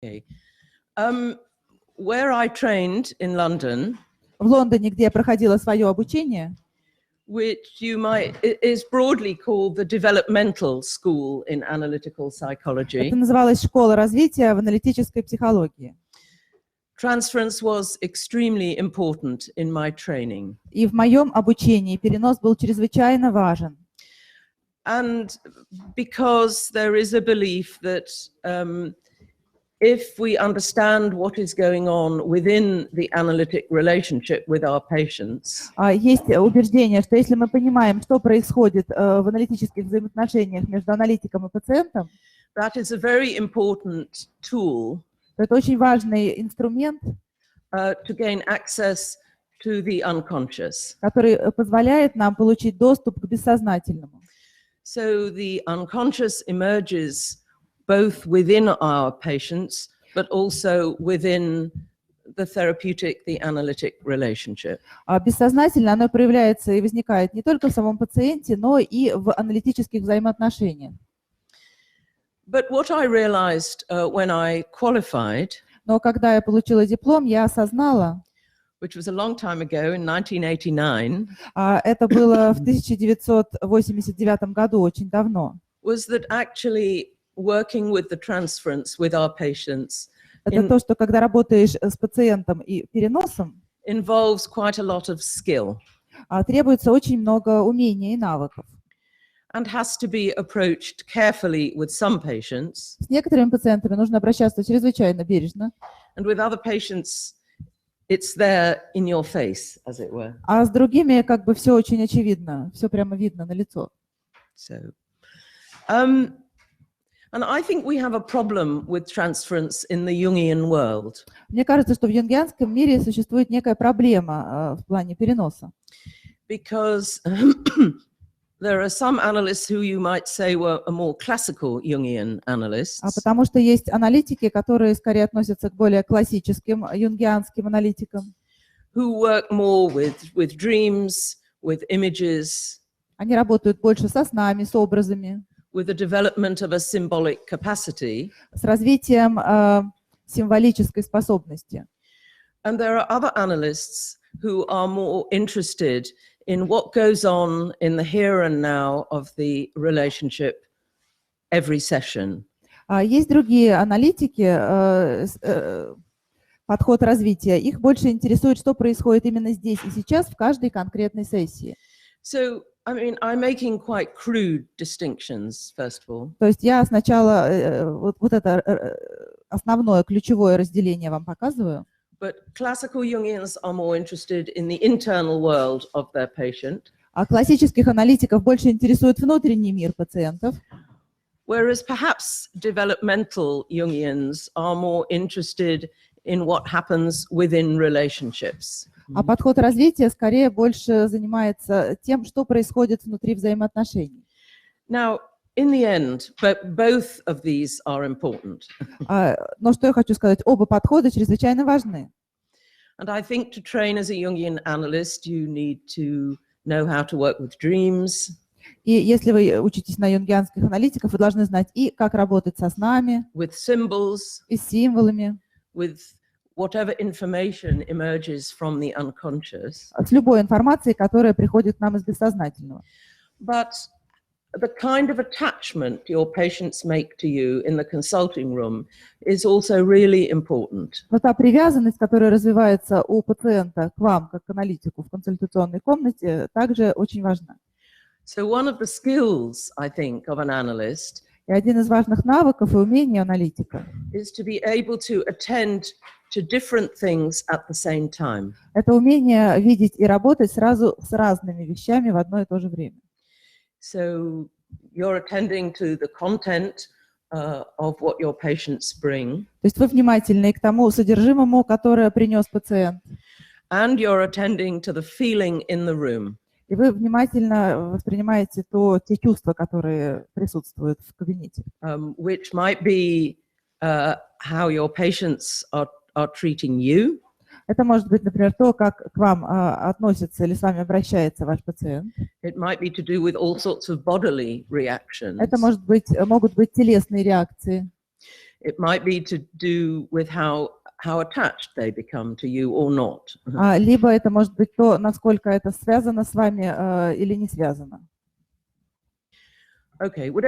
Okay. Where I trained in London, в Лондоне, где я проходила свое обучение, which is broadly called the developmental school in analytical psychology. это называлось школа развития в аналитической психологии. Transference was extremely important in my training. И в моем обучении перенос был чрезвычайно важен. And because there is a belief that if we understand what is going on within the analytic relationship with our patients, есть убеждение, что если мы понимаем, что происходит в аналитических взаимоотношениях между аналитиком и пациентом, that is a very important tool это очень важный инструмент, to gain access to the unconscious. который позволяет нам получить доступ к бессознательному. So the unconscious emerges both within our patients, but also within the therapeutic, the analytic relationship. Бессознательно оно проявляется и возникает не только в самом пациенте, но и в аналитических взаимоотношениях. But what I realized when I qualified, Но когда я получила диплом, я осознала, which was a long time ago, in 1989, это было в 1989 году, очень давно, was that actually working with the transference with our patients это то, что когда работаешь с пациентом и переносом, involves quite a lot of skill требуется очень много умения и навыков. and has to be approached carefully with some patients. С некоторыми пациентами нужно обращаться чрезвычайно бережно, And with other patients, it's there in your face, as it were. а с другими как бы все очень очевидно, все прямо видно налицо. So, and I think we have a problem with transference in the Jungian world. Мне кажется, что в юнгианском мире существует некая проблема в плане переноса. Because there are some analysts who you might say were a more classical Jungian analysts. Потому что есть аналитики, которые скорее относятся к более классическим юнгианским аналитикам. Who work more with dreams, with images. Они работают больше со снами, с образами. With the development of a symbolic capacity. С развитием символической способности. And there are other analysts who are more interested in what goes on in the here and now of the relationship every session. Есть другие аналитики, подход развития. Их больше интересует, что происходит именно здесь и сейчас в каждой конкретной сессии. So, I mean, I'm making quite crude distinctions, first of all. То есть я сначала вот это основное, ключевое разделение вам показываю. But classical Jungians are more interested in the internal world of their patient. А классических аналитиков больше интересует внутренний мир пациентов. Whereas perhaps developmental Jungians are more interested in what happens within relationships. А подход развития скорее больше занимается тем, что происходит внутри взаимоотношений. Now, in the end, both of these are important. Но что я хочу сказать, оба подхода чрезвычайно важны. And I think to train as a Jungian analyst, you need to know how to work with dreams. И если вы учитесь на юнгианских аналитиков, вы должны знать и как работать со снами, with symbols, и с символами, with whatever information emerges from the unconscious. с любой информацией, которая приходит к нам из бессознательного. But the kind of attachment your patients make to you in the consulting room is also really important. Но та привязанность, которая развивается у пациента к вам, как к аналитику в консультационной комнате, также очень важна. So one of the skills, I think, of an analyst И один из важных навыков и умений аналитика is to be able to attend to different things at the same time. Это умение видеть и работать сразу с разными вещами в одно и то же время. So you're attending to the content of what your patients bring. То есть вы внимательны к тому содержимому, которое принес пациент. And you're attending to the feeling in the room. И вы внимательно воспринимаете те чувства, которые присутствуют в кабинете. Which might be how your patients are treating you. Это может быть, например, то, как к вам относится или с вами обращается ваш пациент. It might be to do with all sorts of bodily reactions. Это могут быть телесные реакции. It might be to do with how attached they become to you or not. Либо это может быть то, насколько это связано с вами или не связано. Okay, would